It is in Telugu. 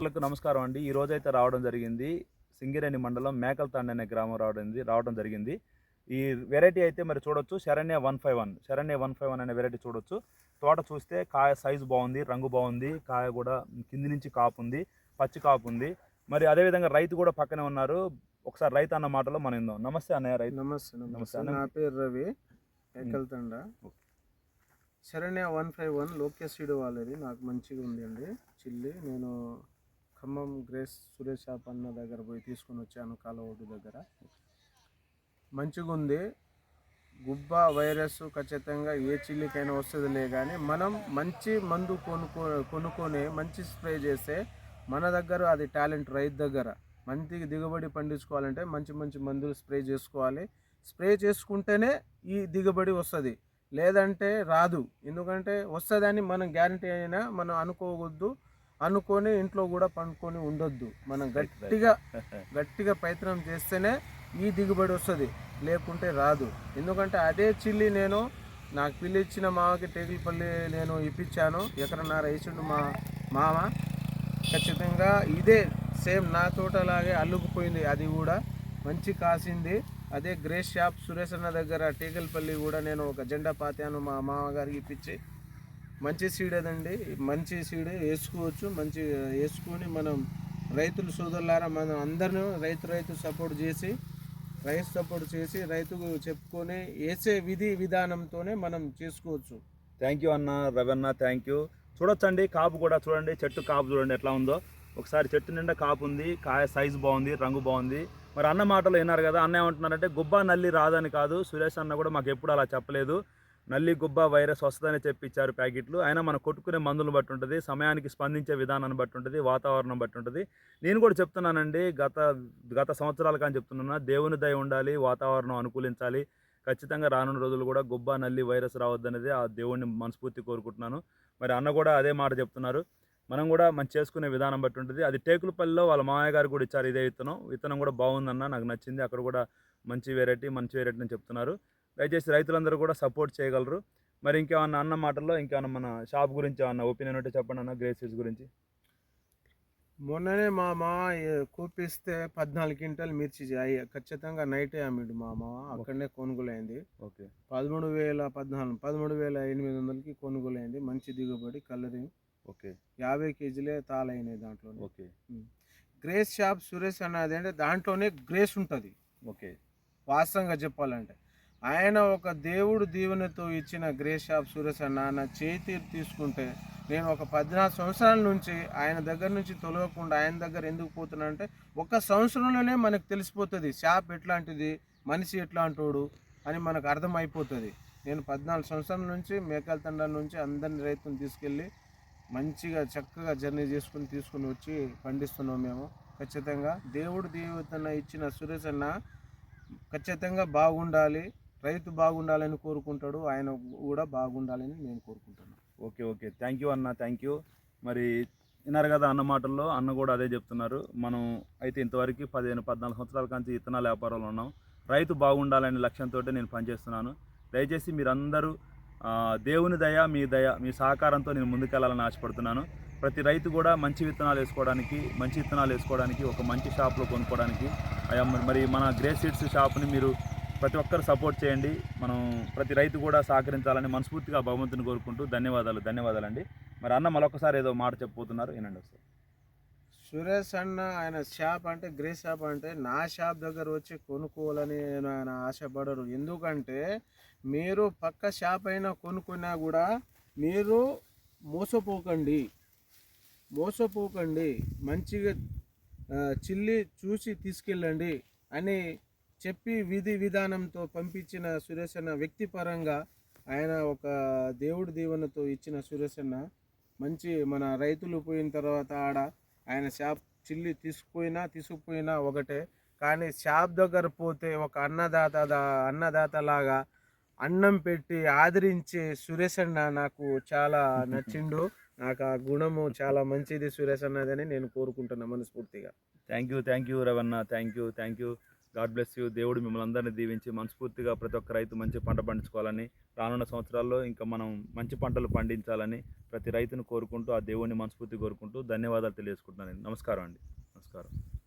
మిత్రులకు నమస్కారం అండి. ఈ రోజైతే రావడం జరిగింది. సింగరేణి మండలం మేకలతాండ అనే గ్రామం రావడం జరిగింది. ఈ వెరైటీ అయితే మరి చూడొచ్చు. శరణ్య 151 అనే వెరైటీ చూడొచ్చు. తోట చూస్తే కాయ సైజు బాగుంది, రంగు బాగుంది, కాయ కూడా కింది నుంచి కాపు ఉంది, పచ్చి కాపు ఉంది. మరి అదేవిధంగా రైతు కూడా పక్కనే ఉన్నారు. ఒకసారి రైతు అన్న మాటలో మనం ఇందాం. నమస్తే అన్నయ్య. రైతు నమస్తే అన్న. నా పేరు రవి, మేకలతాండ. శరణ్య 151 లోకేష్ సీడ్ వాళ్ళది నాకు మంచిగా ఉంది అండి. చిల్లి నేను ఖమ్మం గ్రేస్ సురేష్ షాప్ అన్న దగ్గర పోయి తీసుకొని వచ్చాను. కాలవోటు దగ్గర మంచిగా ఉంది. గుబ్బ వైరస్ ఖచ్చితంగా ఏ చిల్లికైనా వస్తుందిలే, కానీ మనం మంచి మందు కొనుక్కొని మంచి స్ప్రే చేస్తే మన దగ్గర అది టాలెంట్. రైతు దగ్గర మంచి దిగుబడి పండించుకోవాలంటే మంచి మంచి మందులు స్ప్రే చేసుకోవాలి. స్ప్రే చేసుకుంటేనే ఈ దిగుబడి వస్తుంది, లేదంటే రాదు. ఎందుకంటే వస్తుందని మనం గ్యారంటీ అయినా మనం అనుకోవద్దు. అనుకొని ఇంట్లో కూడా పండుకొని ఉండొద్దు. మనం గట్టిగా ప్రయత్నం చేస్తేనే ఈ దిగుబడి వస్తుంది, లేకుంటే రాదు. ఎందుకంటే అదే చిల్లి నేను నాకు పిల్లిచ్చిన మామకి టేకులపల్లి నేను ఇప్పించాను. ఎకరన్నర వేసిండు మా మామ. ఖచ్చితంగా ఇదే సేమ్ నా తోటలాగే అల్లుకుపోయింది. అది కూడా మంచి కాసింది. అదే గ్రేస్ షాప్ సురేష్ అన్న దగ్గర టేకల్పల్లి కూడా నేను ఒక జెండా పాతాను మా మామగారికి ఇప్పించి. మంచి సీడ్ అదండి, మంచి సీడ్ వేసుకోవచ్చు. మంచి వేసుకొని మనం రైతులు సోదరులారా మనం అందరినీ రైతు సపోర్ట్ చేసి రైతుకు చెప్పుకొని వేసే విధానంతోనే మనం చేసుకోవచ్చు. థ్యాంక్ యూ అన్న, రవన్న, థ్యాంక్ యూ. చూడొచ్చండి, కాపు కూడా చూడండి, చెట్టు కాపు చూడండి ఎట్లా ఉందో. ఒకసారి చెట్టు నిండా కాపు ఉంది, కాయ సైజు బాగుంది, రంగు బాగుంది. మరి అన్న మాటలు విన్నారు కదా. అన్న ఏమంటున్నారంటే గుబ్బ నల్లి రాదని కాదు, సురేష్ అన్న కూడా మాకు ఎప్పుడు అలా చెప్పలేదు. నల్లి గుబ్బ వైరస్ వస్తుందని చెప్పిచ్చారు ప్యాకెట్లు. అయినా మనం కొట్టుకునే మందులను బట్టి ఉంటుంది, సమయానికి స్పందించే విధానాన్ని బట్టి ఉంటుంది, వాతావరణం బట్టి ఉంటుంది. నేను కూడా చెప్తున్నానండి, గత సంవత్సరాల కానీ చెప్తున్నా, దేవుని దయ ఉండాలి, వాతావరణం అనుకూలించాలి. ఖచ్చితంగా రానున్న రోజులు కూడా గుబ్బ నల్లి వైరస్ రావద్దనేది ఆ దేవుడిని మనస్ఫూర్తి కోరుకుంటున్నాను. మరి అన్న కూడా అదే మాట చెప్తున్నారు. మనం కూడా మంచి చేసుకునే విధానం బట్టి ఉంటుంది. అది టేకులపల్లిలో వాళ్ళ మామయ్య గారు కూడా ఇచ్చారు ఇదే విత్తనం కూడా బాగుందన్న, నాకు నచ్చింది. అక్కడ కూడా మంచి వెరైటీ అని చెప్తున్నారు. దయచేసి రైతులందరూ కూడా సపోర్ట్ చేయగలరు. మరి ఇంకేమన్నా అన్న మాటల్లో ఇంకేమన్నా మన షాప్ గురించి ఏమన్నా ఒపీనియన్ ఉంటే చెప్పండి అన్న, గ్రేస్ సీడ్స్ గురించి. మొన్ననే మా మామ కూపిస్తే 14 క్వింటాలు మిర్చి ఖచ్చితంగా నైటే అమ్మిండు మా మామ. అక్కడనే కొనుగోలైంది. ఓకే. 13,800కి కొనుగోలైంది. మంచి దిగుబడి, కలరింగ్. ఓకే. 50 కేజీలే తాళైనాయి దాంట్లో. ఓకే. గ్రేస్ షాప్ సురేష్ అన్నది అంటే దాంట్లోనే గ్రేస్ ఉంటుంది. ఓకే. వాస్తవంగా చెప్పాలంటే ఆయన ఒక దేవుడు దీవెనతో ఇచ్చిన గ్రేస్ షాప్ సురేష్ అన్న నా చేతి తీసుకుంటే నేను ఒక 14 సంవత్సరాల నుంచి ఆయన దగ్గర నుంచి తొలగకుండా ఆయన దగ్గర ఎందుకు పోతున్నా అంటే ఒక సంవత్సరంలోనే మనకు తెలిసిపోతుంది షాప్ ఎట్లాంటిది, మనిషి ఎట్లాంటోడు అని మనకు అర్థమైపోతుంది. నేను 14 సంవత్సరాల నుంచి మేకలతాండ నుంచి అందరిని రైతులను తీసుకెళ్ళి మంచిగా చక్కగా జర్నీ తీసుకుని వచ్చి పండిస్తున్నాం మేము. ఖచ్చితంగా దేవుడు దీవెన ఇచ్చిన సురేష్ అన్న ఖచ్చితంగా బాగుండాలి, రైతు బాగుండాలని కోరుకుంటాడు, ఆయన కూడా బాగుండాలని నేను కోరుకుంటున్నాను. ఓకే. ఓకే. థ్యాంక్ యూ అన్న, థ్యాంక్ యూ. మరి విన్నారు కదా అన్న మాటల్లో, అన్న కూడా అదే చెప్తున్నారు. మనం అయితే ఇంతవరకు 15-14 సంవత్సరాల నుంచి ఇత్తనాల వ్యాపారంలో ఉన్నాం. రైతు బాగుండాలనే లక్ష్యంతో నేను పనిచేస్తున్నాను. దయచేసి మీరందరూ దేవుని దయ, మీ సహకారంతో నేను ముందుకెళ్లాలని ఆశపడుతున్నాను. ప్రతి రైతు కూడా మంచి విత్తనాలు వేసుకోవడానికి ఒక మంచి షాప్లో కొనుక్కోవడానికి మరి మన గ్రేస్ సీడ్స్ షాప్ని మీరు ప్రతి ఒక్కరు సపోర్ట్ చేయండి. మనం ప్రతి రైతు కూడా సహకరించాలని మనస్ఫూర్తిగా భగవంతుని కోరుకుంటూ ధన్యవాదాలండి. మరి అన్న మరొకసారి ఏదో మాట చెప్పబోతున్నారు, వినండి ఒకసారి. సురేష్ అన్న ఆయన షాప్ అంటే గ్రేస్ షాప్ అంటే నా షాప్ దగ్గర వచ్చి కొనుక్కోవాలని ఆయన ఆశపడరు. ఎందుకంటే మీరు పక్క షాప్ అయినా కొనుక్కున్నా కూడా మీరు మోసపోకండి. మంచిగా చిల్లి చూసి తీసుకెళ్ళండి అని చెప్పి విధానంతో పంపించిన సురేష్ అన్న వ్యక్తిపరంగా ఆయన ఒక దేవుడి దీవెనతో ఇచ్చిన సురేష్ అన్న మంచి మన రైతులు పోయిన తర్వాత ఆయన షాప్ చిల్లి తీసుకుపోయినా ఒకటే, కానీ షాప్ దగ్గర పోతే ఒక అన్నదాత లాగా అన్నం పెట్టి ఆదరించే సురేష్ అన్న నాకు చాలా నచ్చిండు. నాకు ఆ గుణము చాలా మంచిది సురేష్ అన్నదని నేను కోరుకుంటున్నా మనస్ఫూర్తిగా. Thank you Ravanna, thank you. God bless you. దేవుడు మిమ్మల్ని అందరినీ దీవించి మనస్ఫూర్తిగా ప్రతి ఒక్క రైతు మంచి పంట పండించుకోవాలని, రానున్న సంవత్సరాల్లో ఇంకా మనం మంచి పంటలు పండించాలని ప్రతి రైతును కోరుకుంటూ, ఆ దేవుడిని మనస్ఫూర్తిగా కోరుకుంటూ ధన్యవాదాలు తెలియజేసుకుంటున్నాను. నమస్కారం అండి. నమస్కారం.